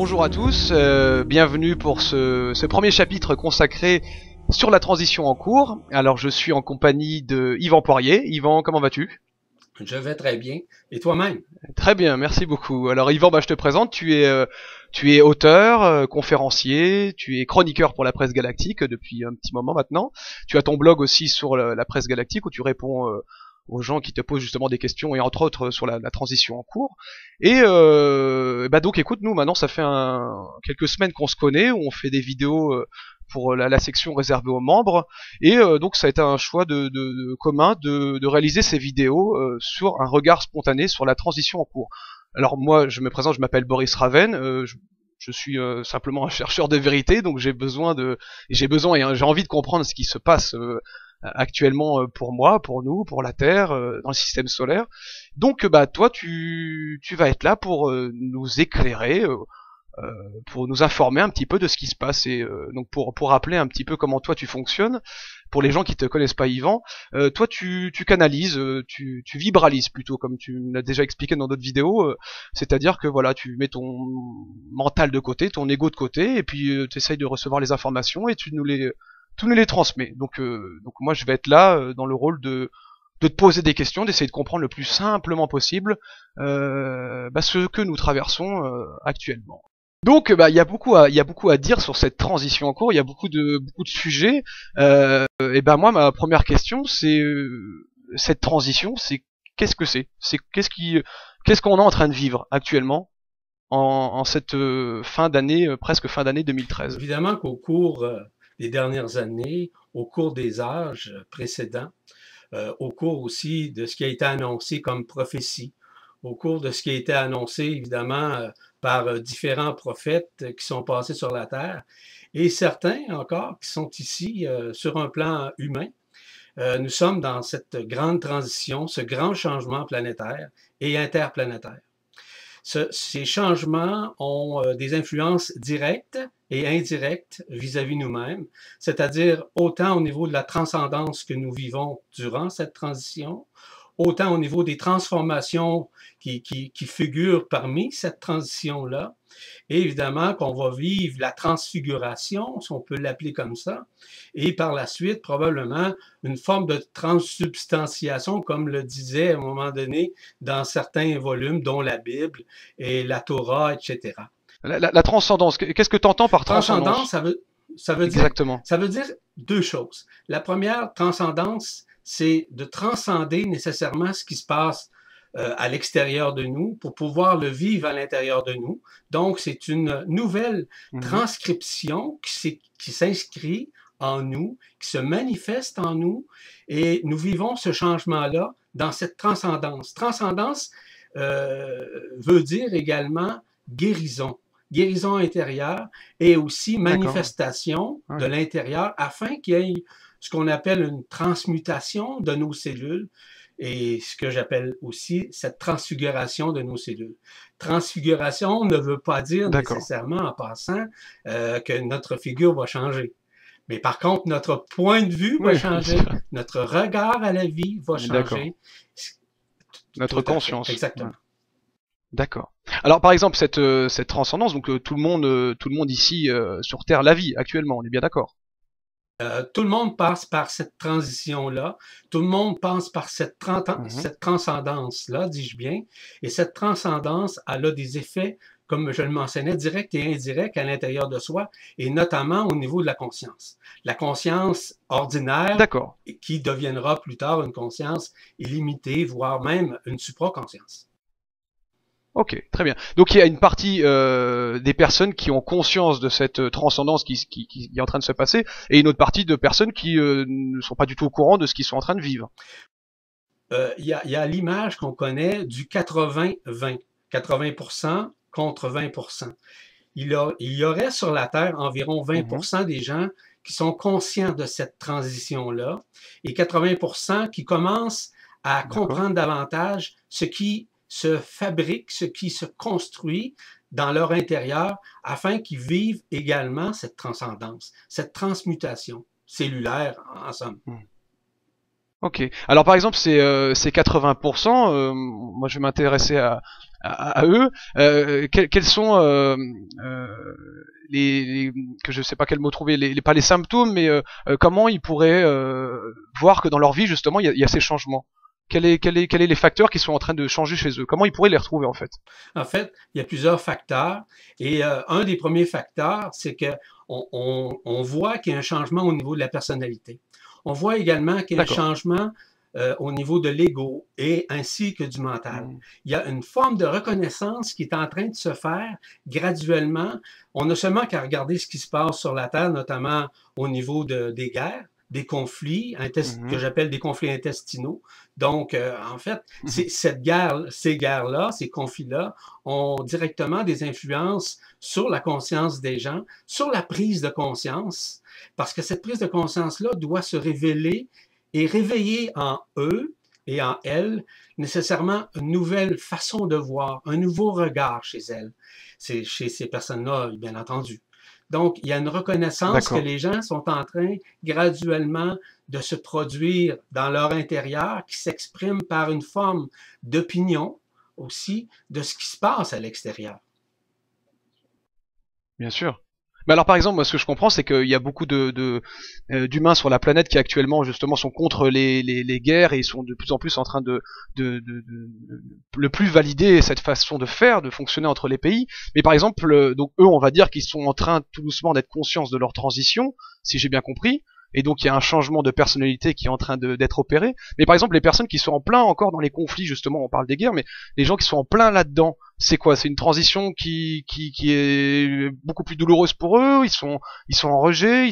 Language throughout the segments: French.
bonjour à tous, bienvenue pour ce premier chapitre consacré sur la transition en cours. Alors je suis en compagnie de Yvan Poirier. Yvan, comment vas-tu? Je vais très bien. Et toi-même? Très bien, merci beaucoup. Alors Yvan, je te présente, tu es auteur, conférencier, tu es chroniqueur pour la Presse Galactique depuis un petit moment maintenant. Tu as ton blog aussi sur la Presse Galactique où tu réponds aux gens qui te posent justement des questions et entre autres sur la transition en cours. Et donc écoute, nous maintenant ça fait quelques semaines qu'on se connaît, où on fait des vidéos pour la section réservée aux membres, et donc ça a été un choix commun de réaliser ces vidéos sur un regard spontané sur la transition en cours. Alors moi je me présente, je m'appelle Boris Raven, je suis simplement un chercheur de vérité, donc j'ai besoin et j'ai envie de comprendre ce qui se passe actuellement pour moi, pour nous, pour la Terre, dans le système solaire. Donc toi tu vas être là pour nous éclairer, pour nous informer un petit peu de ce qui se passe, et donc pour rappeler un petit peu comment toi tu fonctionnes, pour les gens qui te connaissent pas Yvan, toi tu canalises, tu vibralises plutôt, comme tu l'as déjà expliqué dans d'autres vidéos, c'est-à-dire que voilà, tu mets ton mental de côté, ton ego de côté, et puis tu essayes de recevoir les informations et tu nous les transmets. Donc moi je vais être là dans le rôle de te poser des questions, d'essayer de comprendre le plus simplement possible ce que nous traversons actuellement. Donc il y a beaucoup à dire sur cette transition en cours, il y a beaucoup de sujets. Moi ma première question c'est cette transition, c'est qu'est-ce que c'est? Qu'est-ce qu'on est en train de vivre actuellement en cette fin d'année, presque fin d'année 2013? Évidemment qu'au cours des dernières années, au cours des âges précédents, au cours aussi de ce qui a été annoncé comme prophétie, au cours de ce qui a été annoncé évidemment par différents prophètes qui sont passés sur la terre, et certains encore qui sont ici sur un plan humain. Nous sommes dans cette grande transition, ce grand changement planétaire et interplanétaire. Ces changements ont des influences directes et indirectes vis-à-vis nous-mêmes, c'est-à-dire autant au niveau de la transcendance que nous vivons durant cette transition, autant au niveau des transformations qui figurent parmi cette transition-là, et évidemment qu'on va vivre la transfiguration, si on peut l'appeler comme ça, et par la suite, probablement, une forme de transsubstantiation, comme le disait à un moment donné dans certains volumes, dont la Bible et la Torah, etc. La transcendance, qu'est-ce que tu entends par transcendance? Exactement. Ça veut dire deux choses. La première, transcendance, c'est de transcender nécessairement ce qui se passe à l'extérieur de nous pour pouvoir le vivre à l'intérieur de nous. Donc, c'est une nouvelle transcription qui s'inscrit en nous, qui se manifeste en nous, et nous vivons ce changement-là dans cette transcendance. Transcendance veut dire également guérison. Guérison intérieure et aussi manifestation de l'intérieur afin qu'il y ait ce qu'on appelle une transmutation de nos cellules et ce que j'appelle aussi cette transfiguration de nos cellules. Transfiguration ne veut pas dire nécessairement en passant que notre figure va changer. Mais par contre, notre point de vue va changer, notre regard à la vie va changer. Notre conscience. Exactement. Ouais. D'accord. Alors par exemple cette transcendance, donc tout le monde ici sur Terre la vit actuellement, on est bien d'accord? Tout le monde passe par cette transition-là, tout le monde passe par cette transcendance-là, dis-je bien, et cette transcendance, elle a des effets, comme je le mentionnais, directs et indirects à l'intérieur de soi, et notamment au niveau de la conscience. La conscience ordinaire, qui deviendra plus tard une conscience illimitée, voire même une supraconscience. Ok, très bien. Donc il y a une partie des personnes qui ont conscience de cette transcendance qui est en train de se passer, et une autre partie de personnes qui ne sont pas du tout au courant de ce qu'ils sont en train de vivre. Il y a l'image qu'on connaît du 80-20. 80% contre 20%. Il y aurait sur la Terre environ 20% des gens qui sont conscients de cette transition-là, et 80% qui commencent à comprendre davantage ce qui se fabrique, ce qui se construit dans leur intérieur afin qu'ils vivent également cette transcendance, cette transmutation cellulaire en somme. Ok. Alors par exemple ces 80%, moi je vais m'intéresser à à eux. Quels sont que je sais pas quel mot trouver, pas les symptômes, mais comment ils pourraient voir que dans leur vie justement il y a ces changements. Quels est les facteurs qui sont en train de changer chez eux? Comment ils pourraient les retrouver en fait? En fait, il y a plusieurs facteurs et un des premiers facteurs, c'est que on voit qu'il y a un changement au niveau de la personnalité. On voit également qu'il y a un D'accord. changement au niveau de l'ego et ainsi que du mental. Mmh. Il y a une forme de reconnaissance qui est en train de se faire graduellement. On n'a seulement qu'à regarder ce qui se passe sur la Terre, notamment au niveau des guerres, des conflits que Mmh. j'appelle des conflits intestinaux. Donc, en fait, Mmh. ces guerres-là, ces conflits-là ont directement des influences sur la conscience des gens, sur la prise de conscience, parce que cette prise de conscience-là doit se révéler et réveiller en eux et en elles nécessairement une nouvelle façon de voir, un nouveau regard chez elles. C'est chez ces personnes-là, bien entendu. Donc, il y a une reconnaissance que D'accord. les gens sont en train graduellement de se produire dans leur intérieur, qui s'exprime par une forme d'opinion aussi de ce qui se passe à l'extérieur. Bien sûr. Mais alors par exemple, moi ce que je comprends, c'est qu'il y a beaucoup d'humains sur la planète qui actuellement justement sont contre les guerres et ils sont de plus en plus en train de le plus valider cette façon de faire, de fonctionner entre les pays. Mais par exemple, donc eux, on va dire qu'ils sont en train tout doucement d'être conscients de leur transition, si j'ai bien compris. Et donc il y a un changement de personnalité qui est en train d'être opéré. Mais par exemple, les personnes qui sont en plein encore dans les conflits, justement, on parle des guerres, mais les gens qui sont en plein là-dedans, c'est quoi? C'est une transition qui est beaucoup plus douloureuse pour eux? Ils sont en rejet?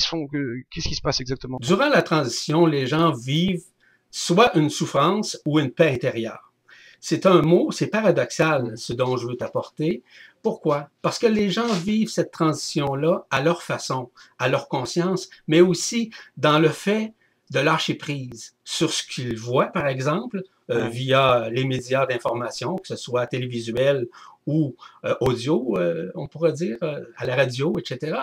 Qu'est-ce qui se passe exactement? Durant la transition, les gens vivent soit une souffrance ou une paix intérieure. C'est un mot, c'est paradoxal Hmm. ce dont je veux t'apporter. Pourquoi? Parce que les gens vivent cette transition-là à leur façon, à leur conscience, mais aussi dans le fait de lâcher prise sur ce qu'ils voient, par exemple, Ouais. via les médias d'information, que ce soit télévisuel ou audio, on pourrait dire, à la radio, etc.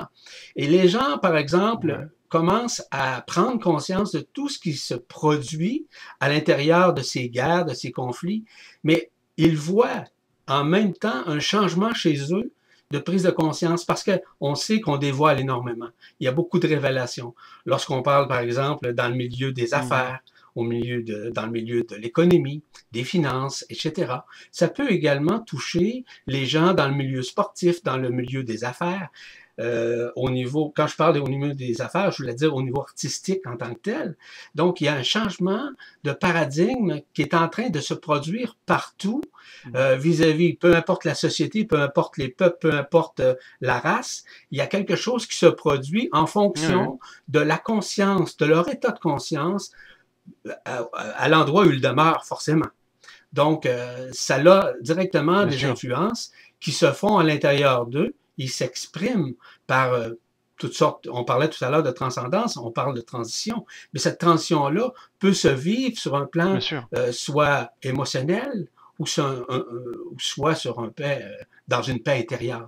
Et les gens, par Ouais. exemple, commencent à prendre conscience de tout ce qui se produit à l'intérieur de ces guerres, de ces conflits, mais ils voient en même temps un changement chez eux de prise de conscience parce qu'on sait qu'on dévoile énormément. Il y a beaucoup de révélations. Lorsqu'on parle, par exemple, dans le milieu des Mhm. affaires, dans le milieu de l'économie, des finances, etc. Ça peut également toucher les gens dans le milieu sportif, dans le milieu des affaires. Au niveau, quand je parle au niveau des affaires, je voulais dire au niveau artistique en tant que tel. Donc, il y a un changement de paradigme qui est en train de se produire partout vis-à-vis, peu importe la société, peu importe les peuples, peu importe la race, il y a quelque chose qui se produit en Ouais. fonction de la conscience, de leur état de conscience à l'endroit où ils demeurent forcément. Donc, ça a directement Bien des sûr. influences qui se font à l'intérieur d'eux. Ils s'expriment par toutes sortes. On parlait tout à l'heure de transcendance, on parle de transition, mais cette transition-là peut se vivre sur un plan Bien sûr. soit émotionnel ou soit sur un paix, dans une paix intérieure.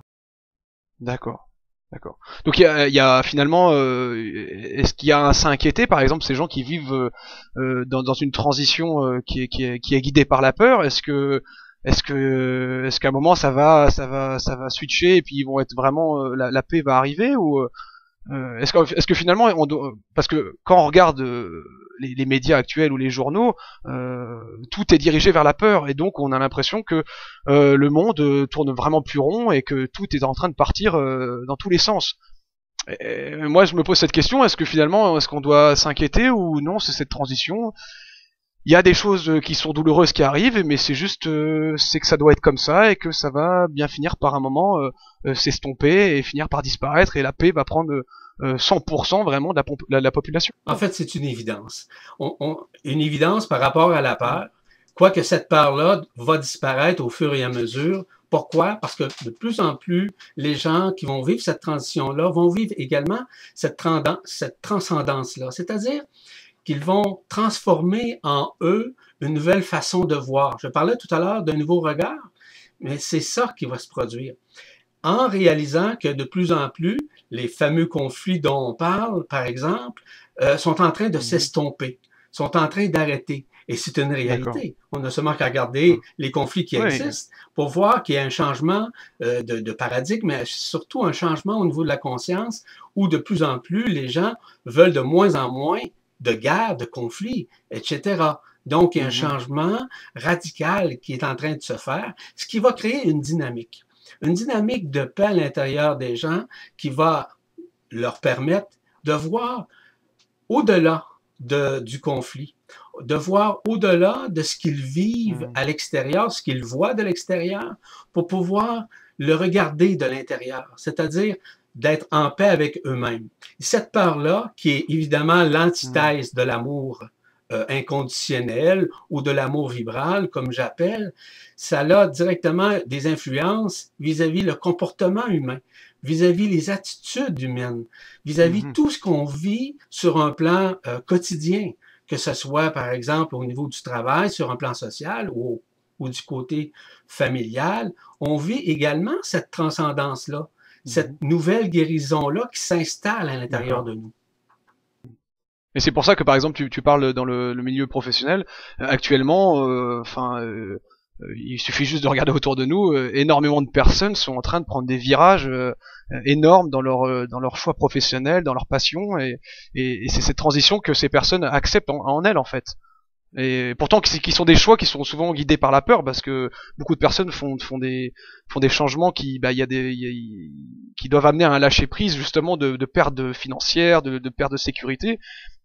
D'accord. D'accord. Donc il y a finalement, est-ce qu'il y a à s'inquiéter, par exemple, ces gens qui vivent dans une transition qui est guidée par la peur? Est-ce qu'à un moment ça va switcher et puis ils vont être vraiment la paix va arriver ou est-ce que finalement parce que quand on regarde les médias actuels ou les journaux, tout est dirigé vers la peur et donc on a l'impression que le monde tourne vraiment plus rond et que tout est en train de partir dans tous les sens. Et moi je me pose cette question, est-ce que finalement est-ce qu'on doit s'inquiéter ou non, c'est cette transition. Il y a des choses qui sont douloureuses qui arrivent, mais c'est juste c'est que ça doit être comme ça et que ça va bien finir par un moment s'estomper et finir par disparaître et la paix va prendre 100% vraiment de la population. En fait, c'est une évidence. Une évidence par rapport à la peur, quoique cette peur-là va disparaître au fur et à mesure. Pourquoi? Parce que de plus en plus, les gens qui vont vivre cette transition-là vont vivre également cette transcendance-là. C'est-à-dire qu'ils vont transformer en eux une nouvelle façon de voir. Je parlais tout à l'heure d'un nouveau regard, mais c'est ça qui va se produire en réalisant que de plus en plus, les fameux conflits dont on parle, par exemple, sont en train de Mhm. s'estomper, sont en train d'arrêter. Et c'est une D'accord. réalité. On n'a seulement qu'à regarder les conflits qui Oui. existent pour voir qu'il y a un changement de paradigme, mais surtout un changement au niveau de la conscience où de plus en plus les gens veulent de moins en moins de guerres, de conflits, etc. Donc, il y a un Mhm. changement radical qui est en train de se faire, ce qui va créer une dynamique. Une dynamique de paix à l'intérieur des gens qui va leur permettre de voir au-delà du conflit, de voir au-delà de ce qu'ils vivent Mhm. à l'extérieur, ce qu'ils voient de l'extérieur, pour pouvoir le regarder de l'intérieur, c'est-à-dire d'être en paix avec eux-mêmes. Cette part-là, qui est évidemment Mhm. l'antithèse de l'amour inconditionnel ou de l'amour vibral, comme j'appelle, ça a directement des influences vis-à-vis le comportement humain, vis-à-vis les attitudes humaines, vis-à-vis Mhm. tout ce qu'on vit sur un plan quotidien, que ce soit par exemple au niveau du travail, sur un plan social ou du côté familial, on vit également cette transcendance-là, cette Mhm. nouvelle guérison-là qui s'installe à l'intérieur D'accord. de nous. Et c'est pour ça que par exemple tu parles dans le milieu professionnel actuellement, il suffit juste de regarder autour de nous, énormément de personnes sont en train de prendre des virages énormes dans leur choix professionnel, dans leur passion, et c'est cette transition que ces personnes acceptent en elles en fait. Et pourtant qui sont des choix qui sont souvent guidés par la peur, parce que beaucoup de personnes font des changements qui bah il y a qui doivent amener à un lâcher prise justement de perte financière, de perte de sécurité.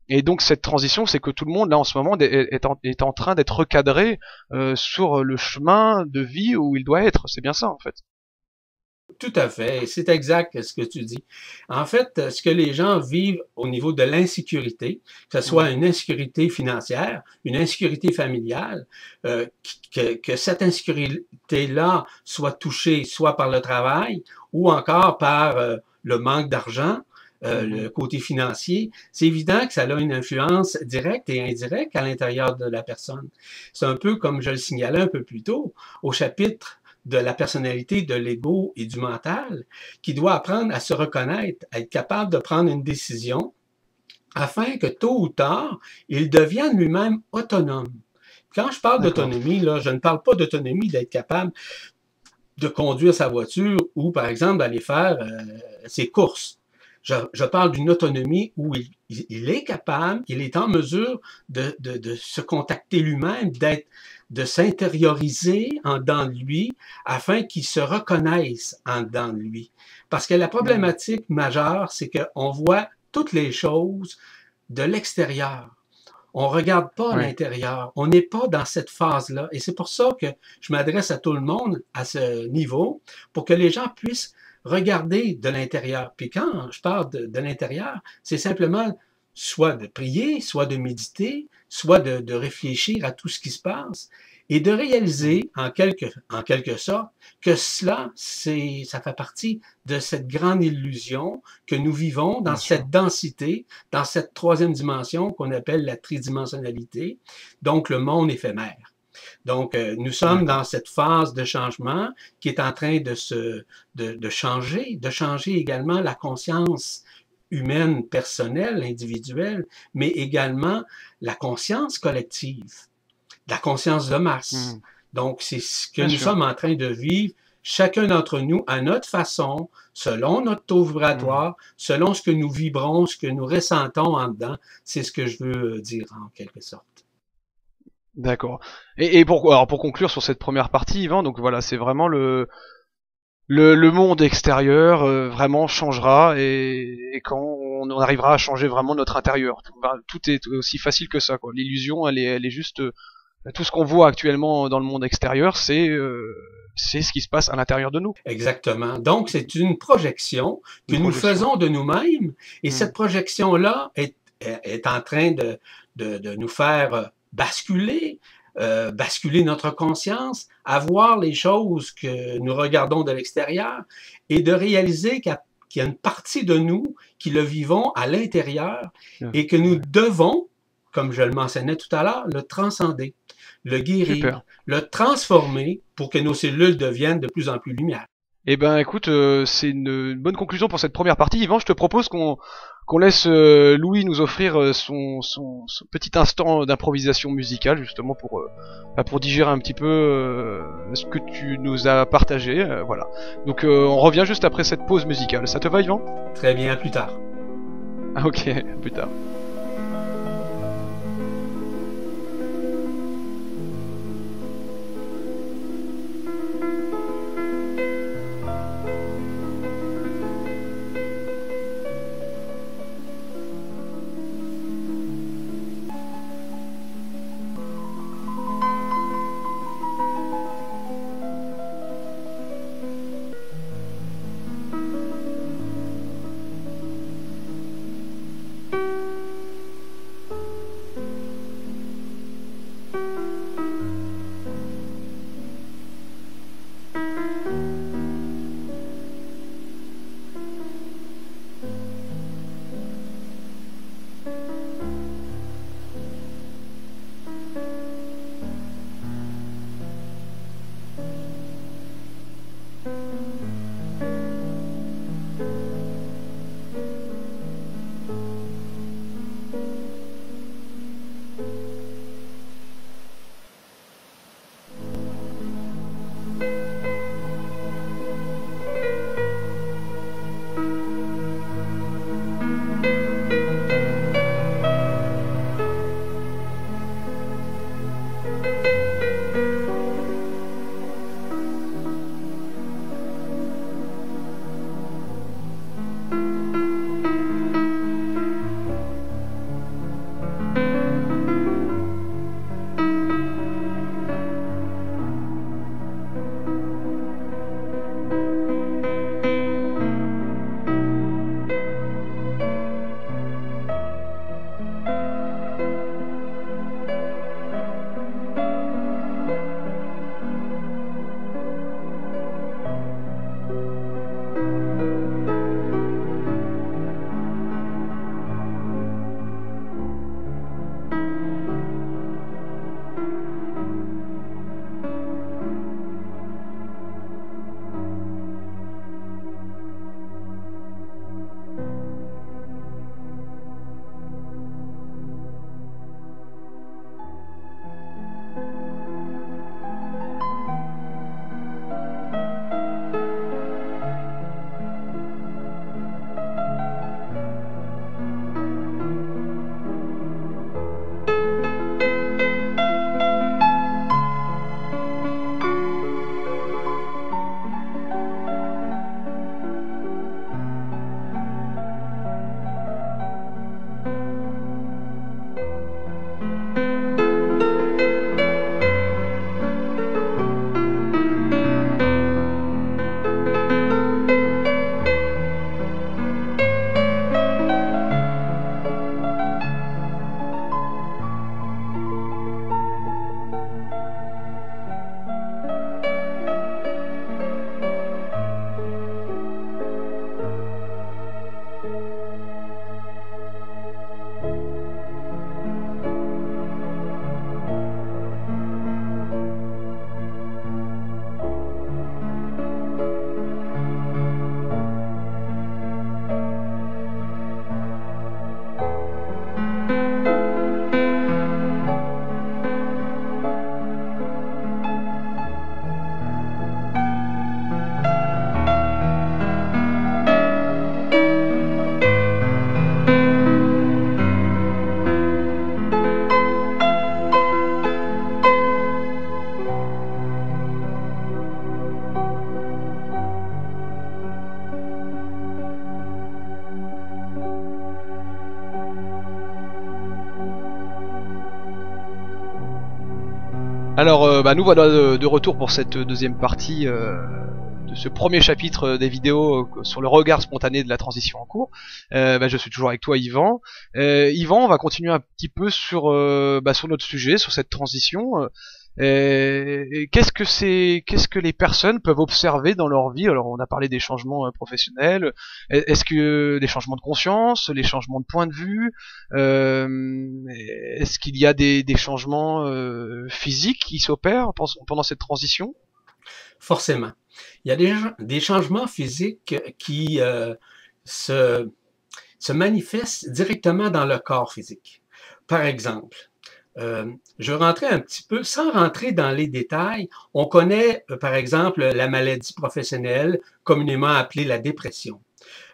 Et donc cette transition, c'est que tout le monde là en ce moment est en train d'être recadré sur le chemin de vie où il doit être. C'est bien ça en fait. Tout à fait, c'est exact ce que tu dis. En fait, ce que les gens vivent au niveau de l'insécurité, que ce soit Mhm. une insécurité financière, une insécurité familiale, que cette insécurité-là soit touchée soit par le travail ou encore par le manque d'argent, Mhm. le côté financier, c'est évident que ça a une influence directe et indirecte à l'intérieur de la personne. C'est un peu comme je le signalais un peu plus tôt au chapitre de la personnalité, de l'ego et du mental, qui doit apprendre à se reconnaître, à être capable de prendre une décision afin que tôt ou tard, il devienne lui-même autonome. Quand je parle D'accord. d'autonomie, là, je ne parle pas d'autonomie d'être capable de conduire sa voiture ou, par exemple, d'aller faire ses courses. Je parle d'une autonomie où il est capable, il est en mesure de se contacter lui-même, de s'intérioriser en dedans de lui afin qu'il se reconnaisse en dedans de lui. Parce que la Mhm. problématique majeure, c'est qu'on voit toutes les choses de l'extérieur. On regarde pas à Ouais. l'intérieur. On n'est pas dans cette phase-là. Et c'est pour ça que je m'adresse à tout le monde à ce niveau, pour que les gens puissent regarder de l'intérieur. Puis quand je parle de l'intérieur, c'est simplement soit de prier, soit de méditer, soit de réfléchir à tout ce qui se passe et de Mhm. réaliser en quelque sorte que cela, ça fait partie de cette grande illusion que nous vivons dans Bien sûr. cette densité, dans cette troisième dimension qu'on appelle la tridimensionnalité, donc le monde éphémère. Donc, nous sommes dans D'accord. cette phase de changement qui est en train de changer également la conscience humaine, personnelle, individuelle, mais également la conscience collective, la conscience de masse. Mhm. Donc, c'est ce que Bien nous sûr. sommes en train de vivre, chacun d'entre nous, à notre façon, selon notre taux Mhm. vibratoire, selon ce que nous vibrons, ce que nous ressentons en dedans. C'est ce que je veux dire en quelque sorte. D'accord. Et alors pour conclure sur cette première partie, Yvan, donc voilà, c'est vraiment le monde extérieur vraiment changera, et quand on arrivera à changer vraiment notre intérieur, tout est aussi facile que ça, quoi. L'illusion, elle est juste tout ce qu'on voit actuellement dans le monde extérieur, c'est ce qui se passe à l'intérieur de nous, Exactement. Donc, c'est une projection que une nous projection. faisons de nous-mêmes et cette Hmm. projection-là est en train de nous faire basculer notre conscience, à voir les choses que nous regardons de l'extérieur et de réaliser qu'il y a une partie de nous qui le vivons à l'intérieur et que nous Ouais. devons, comme je le mentionnais tout à l'heure, le transcender, le Super. guérir, le transformer pour que nos cellules deviennent de plus en plus lumière. Eh ben écoute, c'est une bonne conclusion pour cette première partie. Yvan, je te propose qu'on laisse Louis nous offrir son petit instant d'improvisation musicale, justement pour digérer un petit peu ce que tu nous as partagé. Voilà. Donc on revient juste après cette pause musicale. Ça te va, Yvan? Très bien, à plus tard. Ah, ok, à plus tard. Alors, nous voilà de retour pour cette deuxième partie de ce premier chapitre des vidéos sur le regard spontané de la transition en cours. Je suis toujours avec toi, Yvan. Yvan, on va continuer un petit peu sur notre sujet, sur cette transition. Qu'est-ce que les personnes peuvent observer dans leur vie? Alors, on a parlé des changements professionnels. Est-ce que les changements de conscience, les changements de point de vue, est-ce qu'il y a des changements physiques qui s'opèrent pendant cette transition? Forcément. Il y a des changements physiques qui se, se manifestent directement dans le corps physique. Par exemple, je vais rentrer un petit peu, sans rentrer dans les détails, on connaît par exemple la maladie professionnelle, communément appelée la dépression.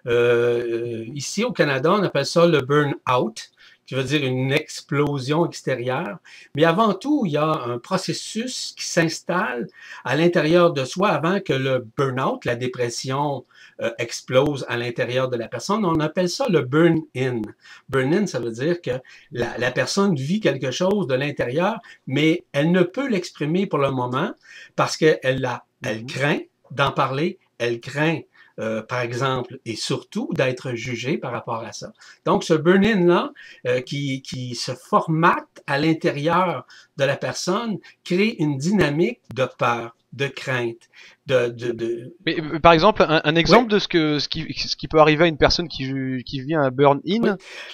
Ici au Canada, on appelle ça le burn-out, qui veut dire une explosion extérieure. Mais avant tout, il y a un processus qui s'installe à l'intérieur de soi avant que le burn-out, la dépression, explose à l'intérieur de la personne. On appelle ça le burn-in. Burn-in, ça veut dire que la personne vit quelque chose de l'intérieur, mais elle ne peut l'exprimer pour le moment parce qu'elle craint d'en parler, elle craint par exemple, et surtout d'être jugé par rapport à ça. Donc, ce burn-in-là, qui se formate à l'intérieur de la personne, crée une dynamique de peur, de crainte, Mais par exemple, un exemple Oui. de ce qui peut arriver à une personne qui vit un burn-in. Oui.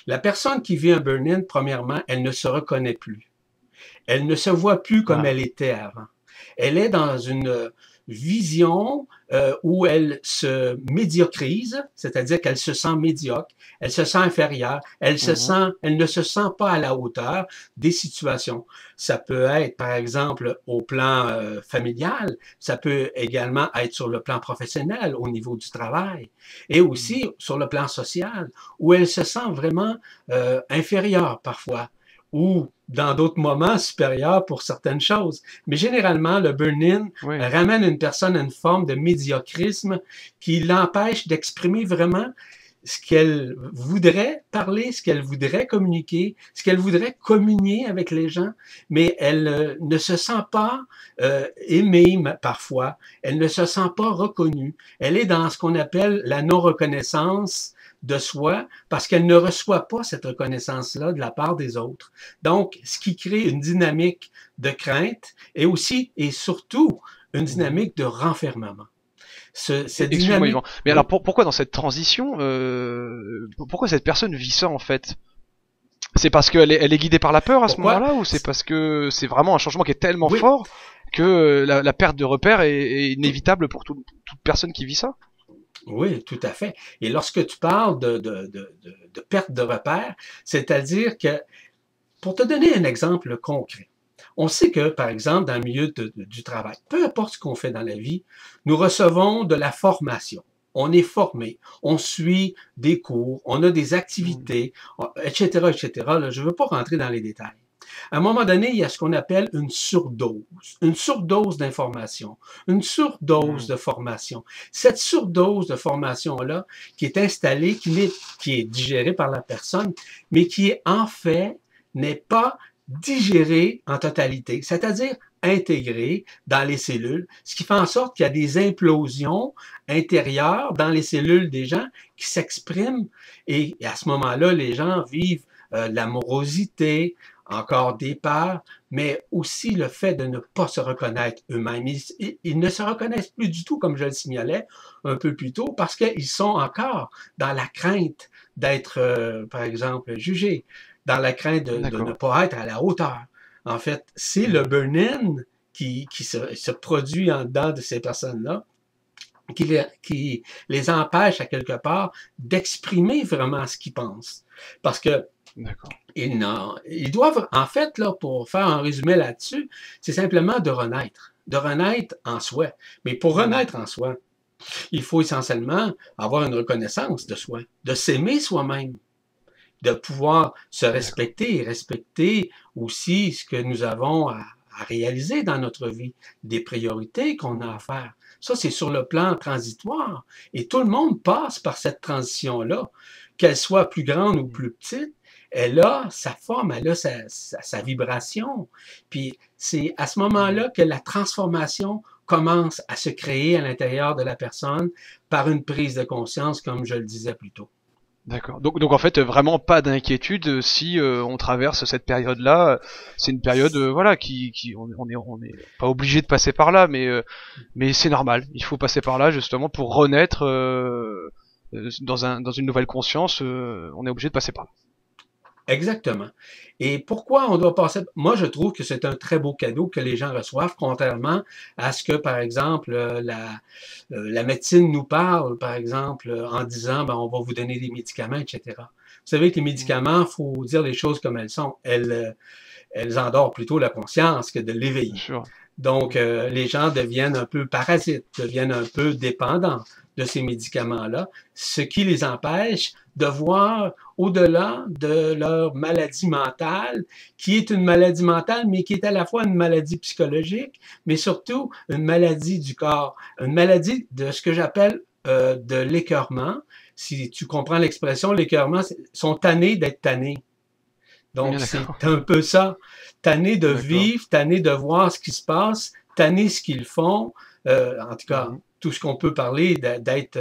La personne qui vit un burn-in, premièrement, elle ne se reconnaît plus. Elle ne se voit plus comme Ah. elle était avant. Elle est dans une vision où elle se médiocrise, c'est-à-dire qu'elle se sent médiocre, elle se sent inférieure, elle ne se sent pas à la hauteur des situations. Ça peut être, par exemple, au plan familial, ça peut également être sur le plan professionnel, au niveau du travail, et aussi sur le plan social, où elle se sent vraiment inférieure parfois, ou dans d'autres moments supérieurs pour certaines choses. Mais généralement, le burn-in Oui. ramène une personne à une forme de médiocrisme qui l'empêche d'exprimer vraiment ce qu'elle voudrait parler, ce qu'elle voudrait communiquer, ce qu'elle voudrait communier avec les gens, mais elle ne se sent pas aimée parfois, elle ne se sent pas reconnue. Elle est dans ce qu'on appelle la non-reconnaissance de soi parce qu'elle ne reçoit pas cette reconnaissance-là de la part des autres. Donc, ce qui crée une dynamique de crainte et aussi et surtout une dynamique de renfermement. Cette Excuse-moi dynamique... Yvan. Mais Oui. alors pourquoi dans cette transition, pourquoi cette personne vit ça en fait? C'est parce elle est guidée par la peur à ce Pourquoi? moment-là, ou c'est parce que c'est vraiment un changement qui est tellement Oui, fort que la perte de repère est inévitable pour toute personne qui vit ça? oui, tout à fait. Et lorsque tu parles de perte de repère, c'est-à-dire que, pour te donner un exemple concret, on sait que, par exemple, dans le milieu du travail, peu importe ce qu'on fait dans la vie, nous recevons de la formation. On est formé, on suit des cours, on a des activités, etc., etc. Là, je ne veux pas rentrer dans les détails. À un moment donné, il y a ce qu'on appelle une surdose d'information, une surdose de formation. Cette surdose de formation-là, qui est installée, qui est digérée par la personne, mais qui est en fait n'est pas digérée en totalité, c'est-à-dire intégrée dans les cellules, ce qui fait en sorte qu'il y a des implosions intérieures dans les cellules des gens qui s'expriment et à ce moment-là, les gens vivent l'amorosité, encore des peurs, mais aussi le fait de ne pas se reconnaître eux-mêmes. Ils ne se reconnaissent plus du tout, comme je le signalais un peu plus tôt, parce qu'ils sont encore dans la crainte d'être, par exemple, jugés, dans la crainte de ne pas être à la hauteur. En fait, c'est le burn-in qui se produit en dedans de ces personnes-là, qui les empêche à quelque part d'exprimer vraiment ce qu'ils pensent. Parce que ils doivent, en fait, là, pour faire un résumé là-dessus, c'est simplement de renaître en soi. Mais pour renaître en soi, il faut essentiellement avoir une reconnaissance de soi, de s'aimer soi-même, de pouvoir se respecter et respecter aussi ce que nous avons à réaliser dans notre vie, des priorités qu'on a à faire. Ça, c'est sur le plan transitoire. Et tout le monde passe par cette transition-là, qu'elle soit plus grande ou plus petite. Elle a sa forme, elle a sa vibration. Puis c'est à ce moment-là que la transformation commence à se créer à l'intérieur de la personne par une prise de conscience, comme je le disais plus tôt. D'accord. Donc en fait vraiment pas d'inquiétude si on traverse cette période-là. C'est une période voilà qui on est pas obligé de passer par là, mais c'est normal. Il faut passer par là justement pour renaître dans une nouvelle conscience. On est obligé de passer par là. Exactement. Et pourquoi on doit passer? Moi, je trouve que c'est un très beau cadeau que les gens reçoivent, contrairement à ce que, par exemple, la médecine nous parle, par exemple, en disant, ben, on va vous donner des médicaments, etc. Vous savez que les Mm. médicaments, il faut dire les choses comme elles sont. Elles endorment plutôt la conscience que de Bien l'éveiller. sûr. Donc, les gens deviennent un peu parasites, deviennent un peu dépendants de ces médicaments-là, ce qui les empêche de voir au-delà de leur maladie mentale, qui est une maladie mentale, mais qui est à la fois une maladie psychologique, mais surtout une maladie du corps, une maladie de ce que j'appelle de l'écœurement. Si tu comprends l'expression, l'écœurement, sont tannés d'être tannés. Bien Donc, c'est d'accord. un peu ça. Tanné de D'accord. vivre, tanné de voir ce qui se passe, tanné ce qu'ils font. En tout cas, Mhm. tout ce qu'on peut parler d'être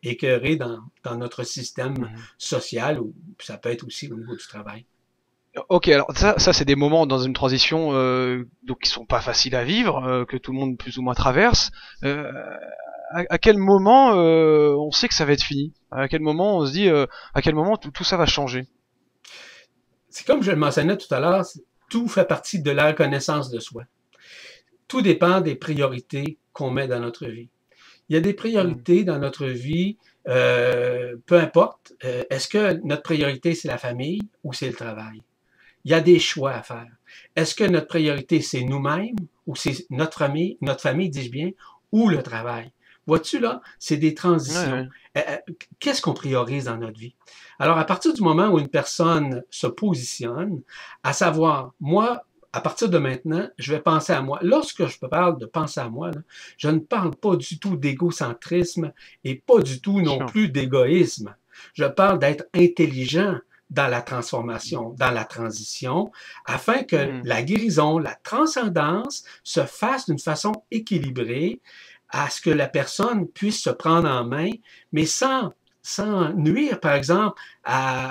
écœuré dans notre système Mhm. social, ou ça peut être aussi au niveau du travail. Ok, alors ça c'est des moments dans une transition donc qui sont pas faciles à vivre, que tout le monde plus ou moins traverse. Euh, à quel moment on sait que ça va être fini? À quel moment on se dit à quel moment tout ça va changer? C'est comme je le mentionnais tout à l'heure, tout fait partie de la reconnaissance de soi. Tout dépend des priorités qu'on met dans notre vie. Il y a des Mhm. priorités dans notre vie, peu importe. Est-ce que notre priorité, c'est la famille ou c'est le travail? Il y a des choix à faire. Est-ce que notre priorité, c'est nous-mêmes ou c'est notre famille, dis-je bien, ou le travail? Vois-tu là, c'est des Ouais, transitions. ouais. Qu'est-ce qu'on priorise dans notre vie? Alors, à partir du moment où une personne se positionne, à savoir, moi, à partir de maintenant, je vais penser à moi. Lorsque je parle de penser à moi, là, je ne parle pas du tout d'égocentrisme et pas du tout Bien non sûr. plus d'égoïsme. Je parle d'être intelligent dans la transformation, dans la transition, afin que Mhm. la guérison, la transcendance se fasse d'une façon équilibrée, à ce que la personne puisse se prendre en main, mais sans nuire, par exemple,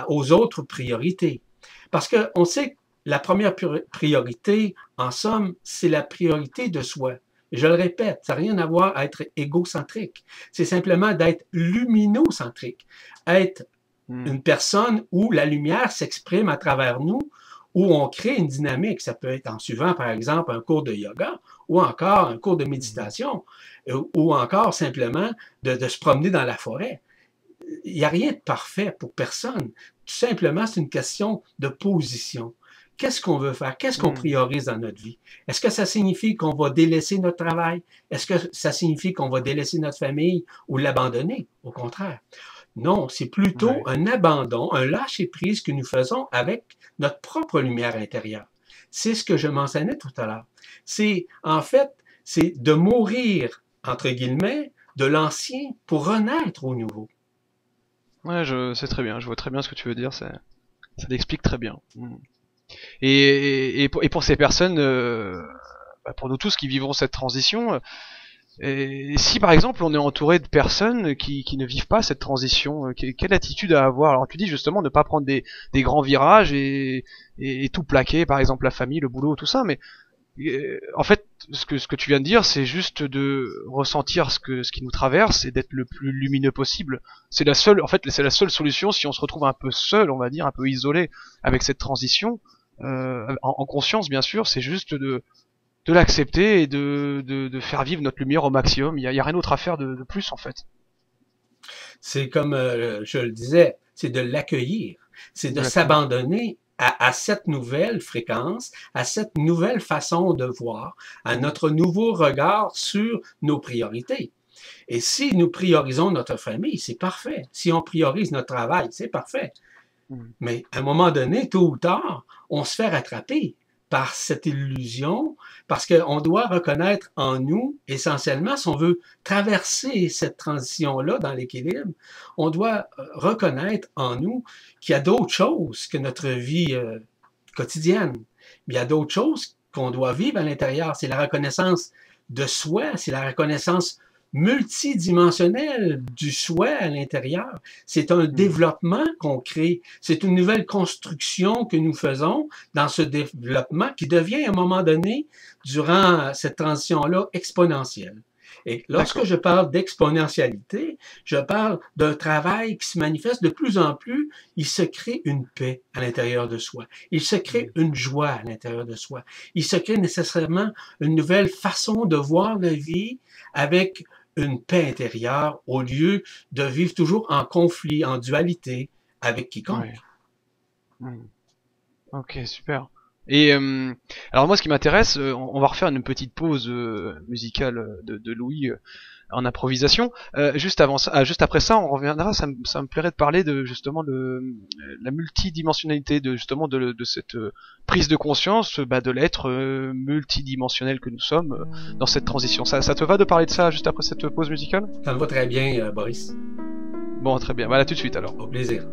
aux autres priorités. Parce qu'on sait que la première priorité, en somme, c'est la priorité de soi. Je le répète, ça n'a rien à voir à être égocentrique. C'est simplement d'être luminocentrique, être Mhm. une personne où la lumière s'exprime à travers nous, où on crée une dynamique. Ça peut être en suivant, par exemple, un cours de yoga ou encore un cours de Mhm. méditation ou encore simplement de se promener dans la forêt. Il n'y a rien de parfait pour personne. Tout simplement, c'est une question de position. Qu'est-ce qu'on veut faire? Qu'est-ce qu'on Mhm. priorise dans notre vie? Est-ce que ça signifie qu'on va délaisser notre travail? Est-ce que ça signifie qu'on va délaisser notre famille ou l'abandonner? Au contraire. Non, c'est plutôt Ouais. un abandon, un lâcher-prise que nous faisons avec notre propre lumière intérieure. C'est ce que je mentionnais tout à l'heure. C'est, en fait, c'est de mourir, entre guillemets, de l'ancien pour renaître au nouveau. Ouais, je sais très bien, je vois très bien ce que tu veux dire, ça l'explique très bien. Mhm. Et pour ces personnes, bah, pour nous tous qui vivons cette transition, et si par exemple on est entouré de personnes qui ne vivent pas cette transition, quelle attitude à avoir? Alors tu dis justement ne pas prendre des grands virages et tout plaquer, par exemple la famille, le boulot, tout ça, mais en fait ce que tu viens de dire, c'est juste de ressentir ce qui nous traverse et d'être le plus lumineux possible. C'est la seule, en fait, c'est la seule solution si on se retrouve un peu seul, on va dire, un peu isolé avec cette transition, en conscience bien sûr, c'est juste de l'accepter et de faire vivre notre lumière au maximum. Il y a rien d'autre à faire de plus en fait. C'est comme je le disais, c'est de l'accueillir, c'est De de l'accueillir. s'abandonner à cette nouvelle fréquence, à cette nouvelle façon de voir, à Mhm. notre nouveau regard sur nos priorités. Et si nous priorisons notre famille, c'est parfait. Si on priorise notre travail, c'est parfait. Mhm. Mais à un moment donné, tôt ou tard, on se fait rattraper par cette illusion, parce qu'on doit reconnaître en nous, essentiellement, si on veut traverser cette transition-là dans l'équilibre, on doit reconnaître en nous qu'il y a d'autres choses que notre vie quotidienne. Il y a d'autres choses qu'on doit vivre à l'intérieur. C'est la reconnaissance de soi, c'est la reconnaissance multidimensionnelle du soi à l'intérieur. C'est un Mhm. développement qu'on crée. C'est une nouvelle construction que nous faisons dans ce développement qui devient à un moment donné, durant cette transition-là, exponentielle. Et lorsque D'accord. je parle d'exponentialité, je parle d'un travail qui se manifeste de plus en plus. Il se crée une paix à l'intérieur de soi. Il se crée Mm. une joie à l'intérieur de soi. Il se crée nécessairement une nouvelle façon de voir la vie avec une paix intérieure au lieu de vivre toujours en conflit, en dualité avec Ouais. quiconque. Mm. Ok, super. Et alors moi, ce qui m'intéresse, on va refaire une petite pause musicale de Louis en improvisation. Juste avant ça, juste après ça, on reviendra. Ça me plairait de parler de justement la multidimensionnalité, de justement de cette prise de conscience, bah, de l'être multidimensionnel que nous sommes dans cette transition. Ça te va de parler de ça juste après cette pause musicale? Ça me va très bien, Boris. Bon, très bien. Voilà, tout de suite alors. Au plaisir.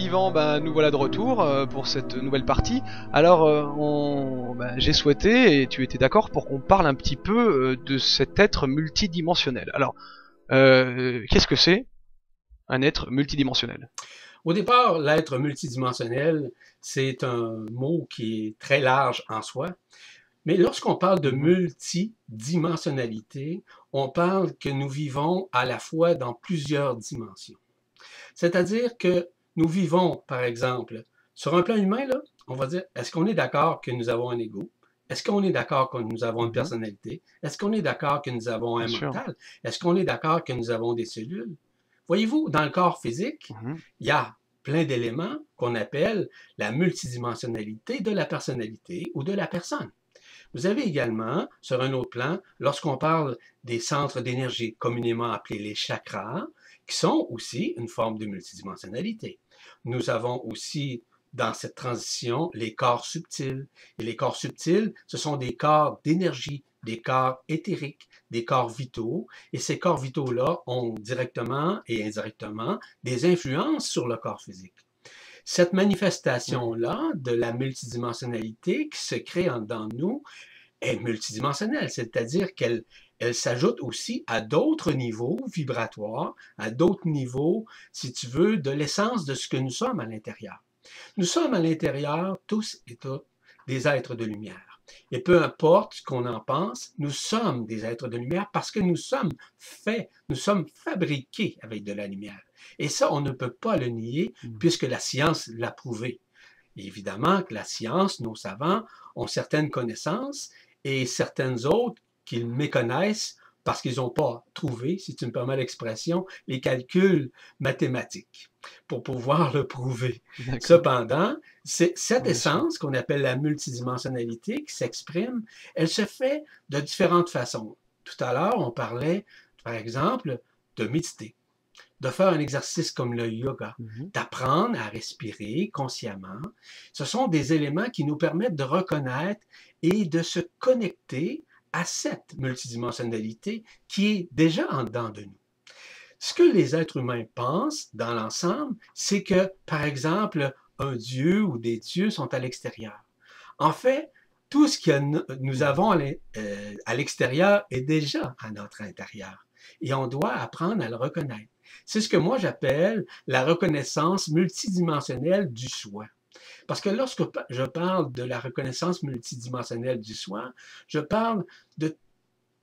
Yvan, nous voilà de retour pour cette nouvelle partie. Alors, j'ai souhaité, et tu étais d'accord, pour qu'on parle un petit peu de cet être multidimensionnel. Alors, qu'est-ce que c'est un être multidimensionnel? Au départ, l'être multidimensionnel, c'est un mot qui est très large en soi. Mais lorsqu'on parle de multidimensionnalité, on parle que nous vivons à la fois dans plusieurs dimensions. C'est-à-dire que nous vivons, par exemple, sur un plan humain, là, on va dire, est-ce qu'on est d'accord que nous avons un ego? Est-ce qu'on est d'accord que nous avons une personnalité? Est-ce qu'on est d'accord que nous avons un mental? Est-ce qu'on est d'accord que nous avons des cellules? Voyez-vous, dans le corps physique, il y a plein d'éléments qu'on appelle la multidimensionnalité de la personnalité ou de la personne. Vous avez également, sur un autre plan, lorsqu'on parle des centres d'énergie communément appelés les chakras, qui sont aussi une forme de multidimensionnalité. Nous avons aussi, dans cette transition, les corps subtils. Et les corps subtils, ce sont des corps d'énergie, des corps éthériques, des corps vitaux. Et ces corps vitaux-là ont directement et indirectement des influences sur le corps physique. Cette manifestation-là de la multidimensionnalité qui se crée en dedans de nous est multidimensionnelle, c'est-à-dire qu'elle s'ajoute aussi à d'autres niveaux vibratoires, à d'autres niveaux, si tu veux, de l'essence de ce que nous sommes à l'intérieur. Nous sommes à l'intérieur, tous et toutes, des êtres de lumière. Et peu importe ce qu'on en pense, nous sommes des êtres de lumière parce que nous sommes faits, nous sommes fabriqués avec de la lumière. Et ça, on ne peut pas le nier puisque la science l'a prouvé. Et évidemment que la science, nos savants, ont certaines connaissances et certaines autres qu'ils méconnaissent parce qu'ils n'ont pas trouvé, si tu me permets l'expression, les calculs mathématiques pour pouvoir le prouver. Cependant, cette essence qu'on appelle la multidimensionnalité qui s'exprime, elle se fait de différentes façons. Tout à l'heure, on parlait, par exemple, de méditer, de faire un exercice comme le yoga, d'apprendre à respirer consciemment. Ce sont des éléments qui nous permettent de reconnaître et de se connecter à cette multidimensionnalité qui est déjà en dedans de nous. Ce que les êtres humains pensent dans l'ensemble, c'est que, par exemple, un dieu ou des dieux sont à l'extérieur. En fait, tout ce que nous avons à l'extérieur est déjà à notre intérieur. Et on doit apprendre à le reconnaître. C'est ce que moi j'appelle la reconnaissance multidimensionnelle du soi. Parce que lorsque je parle de la reconnaissance multidimensionnelle du soi, je parle de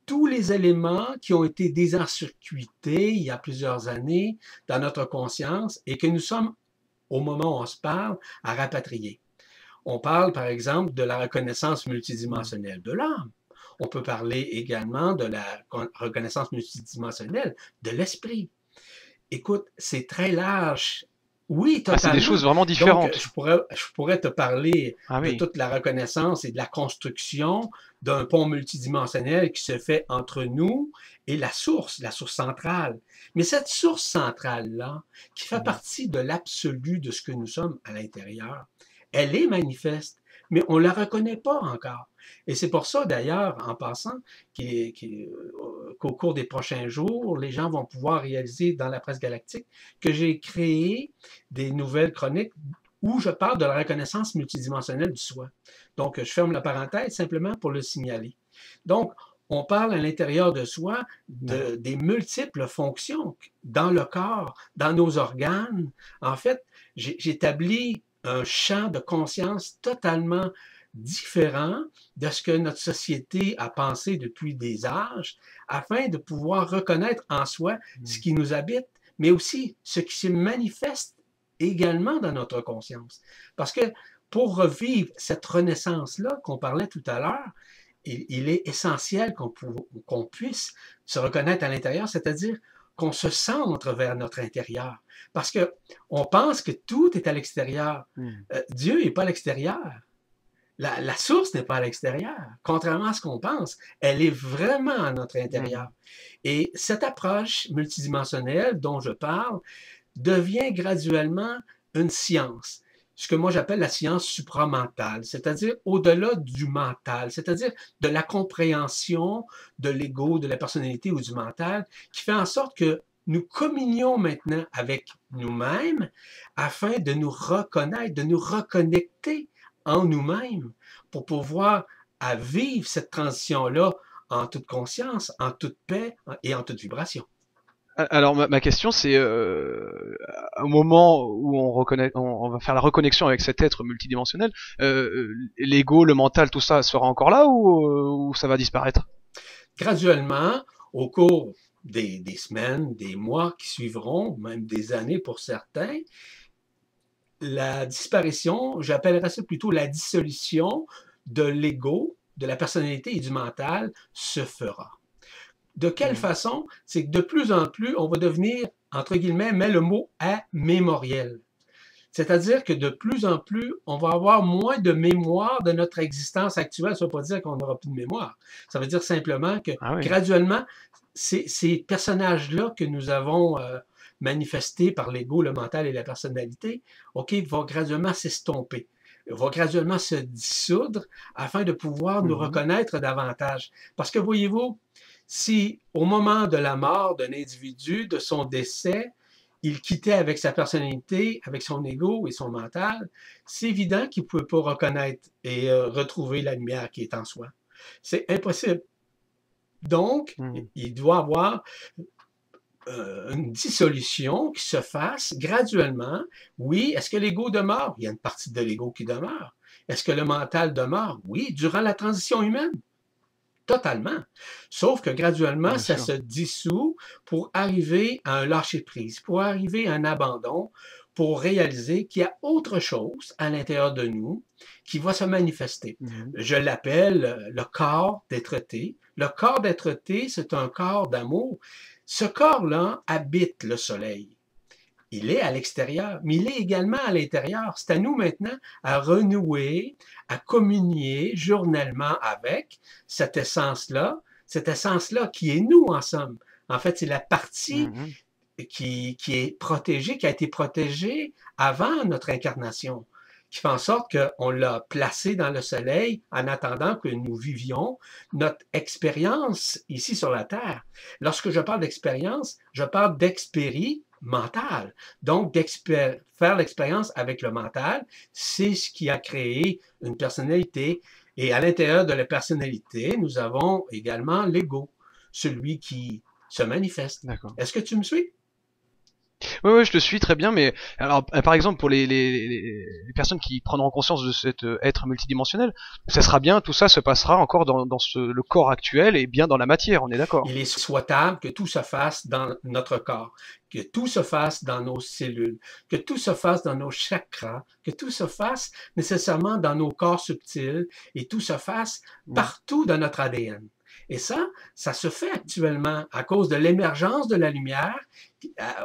tous les éléments qui ont été désencircuités il y a plusieurs années dans notre conscience et que nous sommes, au moment où on se parle, à rapatrier. On parle, par exemple, de la reconnaissance multidimensionnelle de l'âme. On peut parler également de la reconnaissance multidimensionnelle de l'esprit. Écoute, c'est très large. Oui, totalement. C'est des choses vraiment différentes. Donc, je pourrais te parler de toute la reconnaissance et de la construction d'un pont multidimensionnel qui se fait entre nous et la source centrale. Mais cette source centrale-là, qui fait partie de l'absolu de ce que nous sommes à l'intérieur, elle est manifeste, mais on ne la reconnaît pas encore. Et c'est pour ça, d'ailleurs, en passant, qu'au cours des prochains jours, les gens vont pouvoir réaliser dans la presse galactique que j'ai créé des nouvelles chroniques où je parle de la reconnaissance multidimensionnelle du soi. Donc, je ferme la parenthèse simplement pour le signaler. Donc, on parle à l'intérieur de soi des multiples fonctions dans le corps, dans nos organes. En fait, j'établis un champ de conscience totalement différent de ce que notre société a pensé depuis des âges, afin de pouvoir reconnaître en soi ce qui nous habite, mais aussi ce qui se manifeste également dans notre conscience. Parce que pour revivre cette renaissance-là qu'on parlait tout à l'heure, il est essentiel qu'on puisse se reconnaître à l'intérieur, c'est-à-dire qu'on se centre vers notre intérieur. Parce qu'on pense que tout est à l'extérieur. Dieu n'est pas à l'extérieur. La source n'est pas à l'extérieur. Contrairement à ce qu'on pense, elle est vraiment à notre intérieur. Et cette approche multidimensionnelle dont je parle devient graduellement une science. Ce que moi j'appelle la science supramentale, c'est-à-dire au-delà du mental, c'est-à-dire de la compréhension de l'ego, de la personnalité ou du mental, qui fait en sorte que nous communions maintenant avec nous-mêmes afin de nous reconnaître, de nous reconnecter en nous-mêmes pour pouvoir à vivre cette transition-là en toute conscience, en toute paix et en toute vibration. Alors ma question c'est au moment où on va faire la reconnexion avec cet être multidimensionnel, l'ego, le mental, tout ça sera encore là ou ça va disparaître? Graduellement, au cours des semaines, des mois qui suivront, même des années pour certains, la disparition, j'appellerais ça plutôt la dissolution de l'ego, de la personnalité et du mental se fera. De quelle façon? C'est que de plus en plus, on va devenir, entre guillemets, mais le mot amémoriel. C'est-à-dire que de plus en plus, on va avoir moins de mémoire de notre existence actuelle. Ça ne veut pas dire qu'on n'aura plus de mémoire. Ça veut dire simplement que graduellement, ces personnages-là que nous avons manifestés par l'ego, le mental et la personnalité, vont graduellement s'estomper, vont graduellement se dissoudre afin de pouvoir nous reconnaître davantage. Parce que voyez-vous, si au moment de la mort d'un individu, de son décès, il quittait avec sa personnalité, avec son ego et son mental, c'est évident qu'il ne pouvait pas reconnaître et retrouver la lumière qui est en soi. C'est impossible. Donc, il doit y avoir une dissolution qui se fasse graduellement. Oui, est-ce que l'ego demeure? Il y a une partie de l'ego qui demeure. Est-ce que le mental demeure? Oui, durant la transition humaine. Totalement. Sauf que graduellement, ça se dissout pour arriver à un lâcher-prise, pour arriver à un abandon, pour réaliser qu'il y a autre chose à l'intérieur de nous qui va se manifester. Je l'appelle le corps d'être-té. Le corps d'être-té, c'est un corps d'amour. Ce corps-là habite le soleil. Il est à l'extérieur, mais il est également à l'intérieur. C'est à nous maintenant à renouer, à communier journellement avec cette essence-là qui est nous en somme. En fait, c'est la partie qui est protégée, qui a été protégée avant notre incarnation, qui fait en sorte qu'on l'a placée dans le soleil en attendant que nous vivions notre expérience ici sur la Terre. Lorsque je parle d'expérience, je parle d'expérie mental. Donc, faire l'expérience avec le mental, c'est ce qui a créé une personnalité. Et à l'intérieur de la personnalité, nous avons également l'ego, celui qui se manifeste. Est-ce que tu me suis? Oui, je te suis très bien, mais alors par exemple pour les personnes qui prendront conscience de cet être multidimensionnel, ça sera bien, tout ça se passera encore dans le corps actuel et bien dans la matière, on est d'accord. Il est souhaitable que tout se fasse dans notre corps, que tout se fasse dans nos cellules, que tout se fasse dans nos chakras, que tout se fasse nécessairement dans nos corps subtils et tout se fasse partout dans notre ADN. Et ça se fait actuellement à cause de l'émergence de la lumière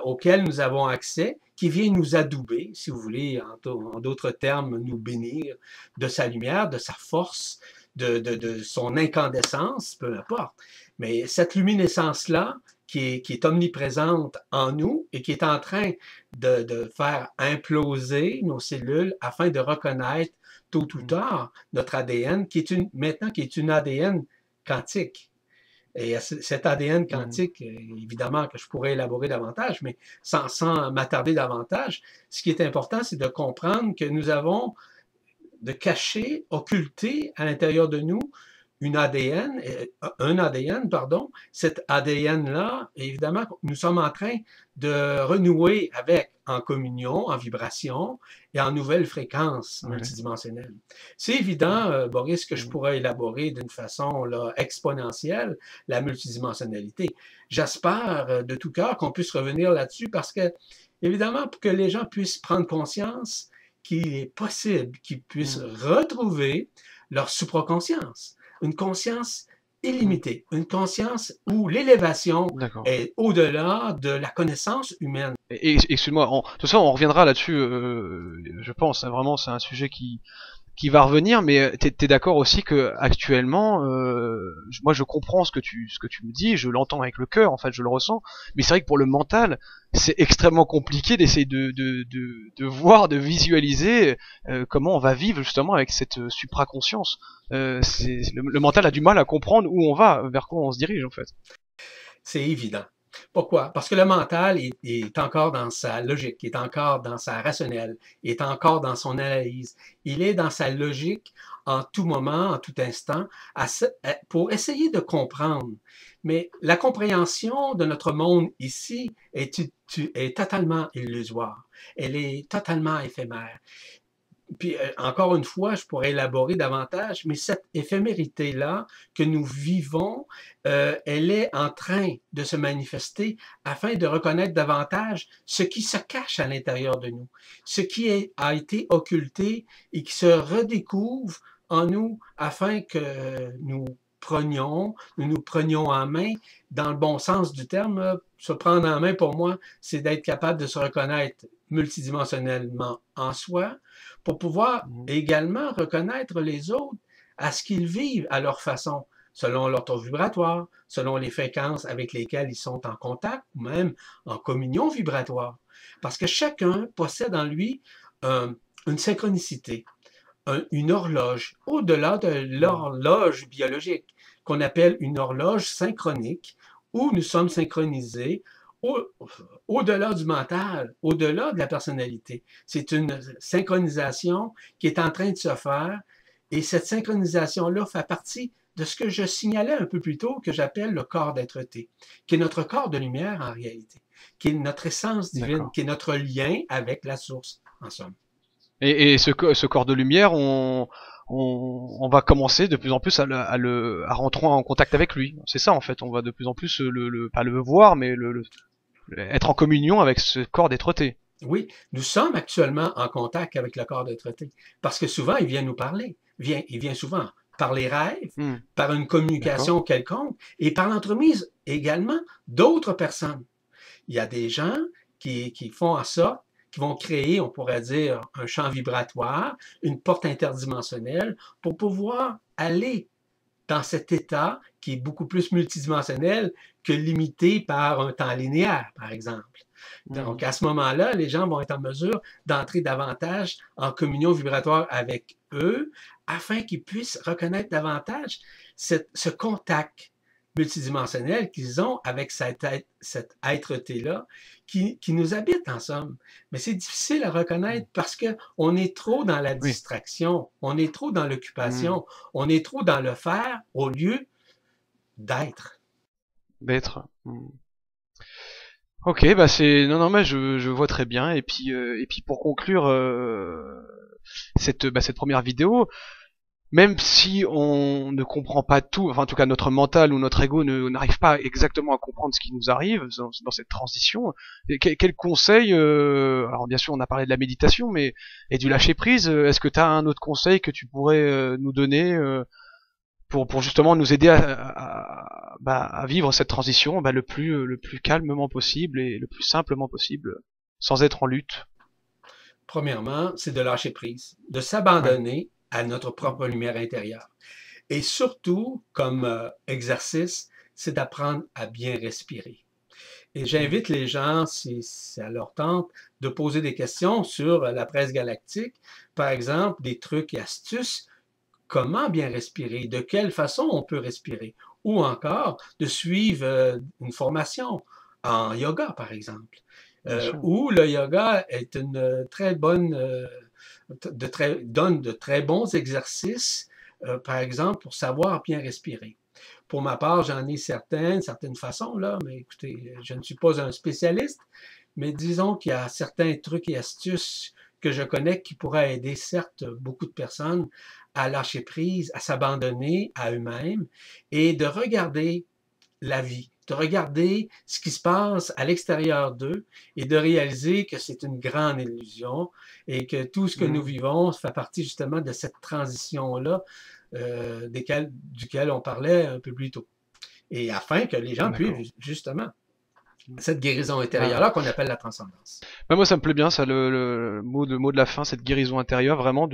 auquel nous avons accès, qui vient nous adouber, si vous voulez, en d'autres termes, nous bénir de sa lumière, de sa force, de son incandescence, peu importe. Mais cette luminescence-là, qui est omniprésente en nous et qui est en train de faire imploser nos cellules afin de reconnaître tôt ou tard notre ADN, qui est une ADN quantique. Et cet ADN quantique, évidemment que je pourrais élaborer davantage, mais sans m'attarder davantage, ce qui est important, c'est de comprendre que nous avons de cacher, occulter à l'intérieur de nous un ADN, cet ADN-là, évidemment, nous sommes en train de renouer avec en communion, en vibration et en nouvelles fréquences multidimensionnelles. C'est évident, Boris, que je pourrais élaborer d'une façon exponentielle la multidimensionnalité. J'espère de tout cœur qu'on puisse revenir là-dessus parce que, évidemment, pour que les gens puissent prendre conscience qu'il est possible qu'ils puissent retrouver leur supraconscience. Une conscience illimitée, une conscience où l'élévation est au-delà de la connaissance humaine. Et excuse-moi, de toute façon on reviendra là-dessus, je pense, vraiment c'est un sujet qui va revenir, mais t'es d'accord aussi que actuellement, moi je comprends ce que tu me dis, je l'entends avec le cœur, en fait je le ressens, mais c'est vrai que pour le mental, c'est extrêmement compliqué d'essayer de voir, de visualiser comment on va vivre justement avec cette supraconscience. Le mental a du mal à comprendre où on va, vers quoi on se dirige en fait. C'est évident. Pourquoi? Parce que le mental est encore dans sa logique, est encore dans sa rationnelle, est encore dans son analyse. Il est dans sa logique en tout moment, en tout instant, pour essayer de comprendre. Mais la compréhension de notre monde ici est totalement illusoire. Elle est totalement éphémère. Puis encore une fois, je pourrais élaborer davantage, mais cette éphémérité-là que nous vivons, elle est en train de se manifester afin de reconnaître davantage ce qui se cache à l'intérieur de nous, ce qui a été occulté et qui se redécouvre en nous afin que nous nous prenions en main, dans le bon sens du terme. Se prendre en main, pour moi, c'est d'être capable de se reconnaître multidimensionnellement en soi, pour pouvoir également reconnaître les autres à ce qu'ils vivent à leur façon, selon leur taux vibratoire, selon les fréquences avec lesquelles ils sont en contact, ou même en communion vibratoire. Parce que chacun possède en lui une synchronicité, une horloge, au-delà de l'horloge biologique, qu'on appelle une horloge synchronique, où nous sommes synchronisés au-delà du mental, au-delà de la personnalité. C'est une synchronisation qui est en train de se faire, et cette synchronisation-là fait partie de ce que je signalais un peu plus tôt, que j'appelle le corps d'être-té, qui est notre corps de lumière en réalité, qui est notre essence divine, qui est notre lien avec la source, en somme. Et ce corps de lumière, on va commencer de plus en plus à rentrer en contact avec lui. C'est ça en fait, on va de plus en plus pas le voir, mais être en communion avec ce corps d'être-té. Oui, nous sommes actuellement en contact avec le corps d'être-té, parce que souvent il vient nous parler, il vient souvent par les rêves, par une communication quelconque, et par l'entremise également d'autres personnes. Il y a des gens qui font en sorte, qui vont créer, on pourrait dire, un champ vibratoire, une porte interdimensionnelle, pour pouvoir aller dans cet état qui est beaucoup plus multidimensionnel que limité par un temps linéaire, par exemple. Donc, à ce moment-là, les gens vont être en mesure d'entrer davantage en communion vibratoire avec eux afin qu'ils puissent reconnaître davantage ce contact multidimensionnel qu'ils ont avec cet être-té-là qui nous habite en somme. Mais c'est difficile à reconnaître parce qu'on est trop dans la distraction, on est trop dans l'occupation, on est trop dans le faire au lieu d'être. D'être. Ok, bah non mais je vois très bien. Et puis pour conclure cette première vidéo, même si on ne comprend pas tout, enfin en tout cas notre mental ou notre ego n'arrive pas exactement à comprendre ce qui nous arrive dans cette transition, quel conseil, alors bien sûr on a parlé de la méditation, mais et du lâcher prise, est-ce que tu as un autre conseil que tu pourrais nous donner pour justement nous aider à vivre cette transition le plus calmement possible et le plus simplement possible, sans être en lutte? Premièrement, c'est de lâcher prise, de s'abandonner à notre propre lumière intérieure. Et surtout, comme exercice, c'est d'apprendre à bien respirer. Et j'invite les gens, si ça leur tente, de poser des questions sur la presse galactique, par exemple, des trucs et astuces, comment bien respirer, de quelle façon on peut respirer, ou encore de suivre une formation en yoga, par exemple, où le yoga est une très bonne... donne de très bons exercices, par exemple, pour savoir bien respirer. Pour ma part, j'en ai certaines façons, là, mais écoutez, je ne suis pas un spécialiste, mais disons qu'il y a certains trucs et astuces que je connais qui pourraient aider, certes, beaucoup de personnes à lâcher prise, à s'abandonner à eux-mêmes et de regarder la vie, de regarder ce qui se passe à l'extérieur d'eux et de réaliser que c'est une grande illusion et que tout ce que nous vivons fait partie justement de cette transition-là duquel on parlait un peu plus tôt. Et afin que les gens puissent justement cette guérison intérieure-là qu'on appelle la transcendance. Moi ça me plaît bien ça, le mot de la fin, cette guérison intérieure, vraiment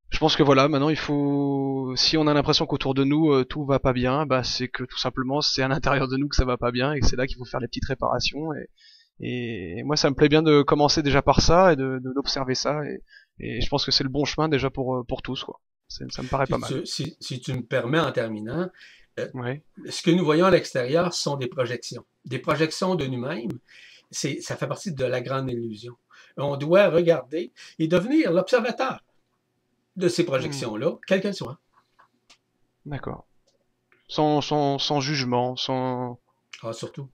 je pense que voilà, maintenant il faut, si on a l'impression qu'autour de nous tout va pas bien, c'est que tout simplement c'est à l'intérieur de nous que ça va pas bien et que c'est là qu'il faut faire les petites réparations et moi ça me plaît bien de commencer déjà par ça et d'observer ça et je pense que c'est le bon chemin déjà pour tous quoi. Ça me paraît pas mal. Si tu me permets en terminant, Ouais. Ce que nous voyons à l'extérieur sont des projections. Des projections de nous-mêmes, ça fait partie de la grande illusion. On doit regarder et devenir l'observateur de ces Hmm. projections-là, quelles qu'elles soient. D'accord. Sans jugement, sans... Ah, surtout.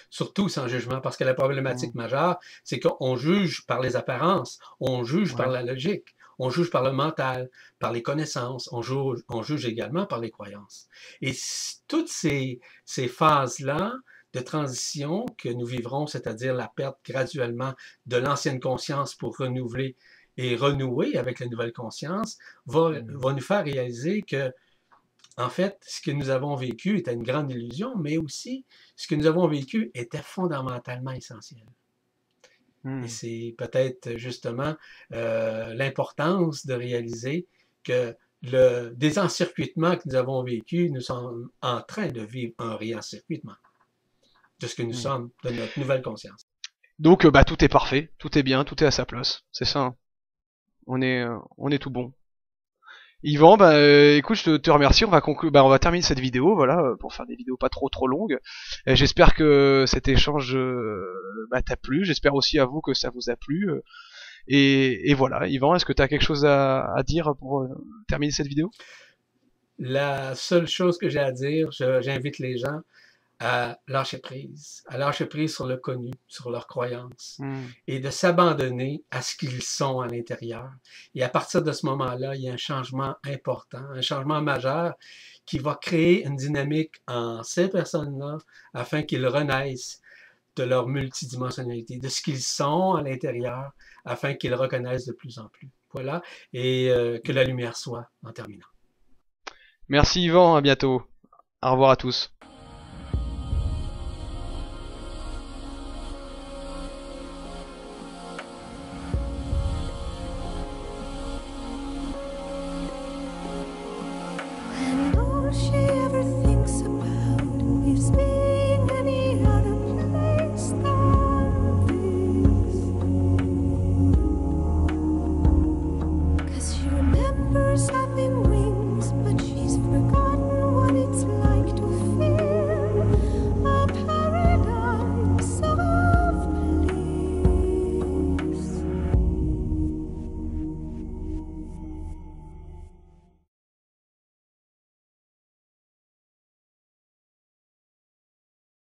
Surtout sans jugement, parce que la Hmm. problématique majeure, c'est qu'on juge par les apparences, on juge par Ouais. la logique, on juge par le mental, par les connaissances, on juge également par les croyances. Et toutes ces phases-là de transition que nous vivrons, c'est-à-dire la perte graduellement de l'ancienne conscience pour renouveler et renouer avec la nouvelle conscience, Hmm. va nous faire réaliser que en fait, ce que nous avons vécu était une grande illusion, mais aussi ce que nous avons vécu était fondamentalement essentiel. Et Hmm. c'est peut-être justement l'importance de réaliser que le désencircuitement que nous avons vécu, nous sommes en train de vivre un réencircuitement de ce que nous Hmm. sommes, de notre nouvelle conscience. Donc, bah, tout est parfait, tout est bien, tout est à sa place. C'est ça, hein. On est tout bon. Yvan, bah, écoute, je te remercie. On va conclure, bah, on va terminer cette vidéo, voilà, pour faire des vidéos pas trop longues. J'espère que cet échange bah, t'a plu. J'espère aussi à vous que ça vous a plu. Et voilà, Yvan, est-ce que tu as quelque chose à dire pour terminer cette vidéo? La seule chose que j'ai à dire, j'invite les gens à lâcher prise sur le connu, sur leurs croyances, Hmm. et de s'abandonner à ce qu'ils sont à l'intérieur. Et à partir de ce moment-là, il y a un changement important, un changement majeur qui va créer une dynamique en ces personnes-là afin qu'ils renaissent de leur multidimensionnalité, de ce qu'ils sont à l'intérieur, afin qu'ils reconnaissent de plus en plus. Voilà, et que la lumière soit en terminant. Merci Yvan, à bientôt. Au revoir à tous.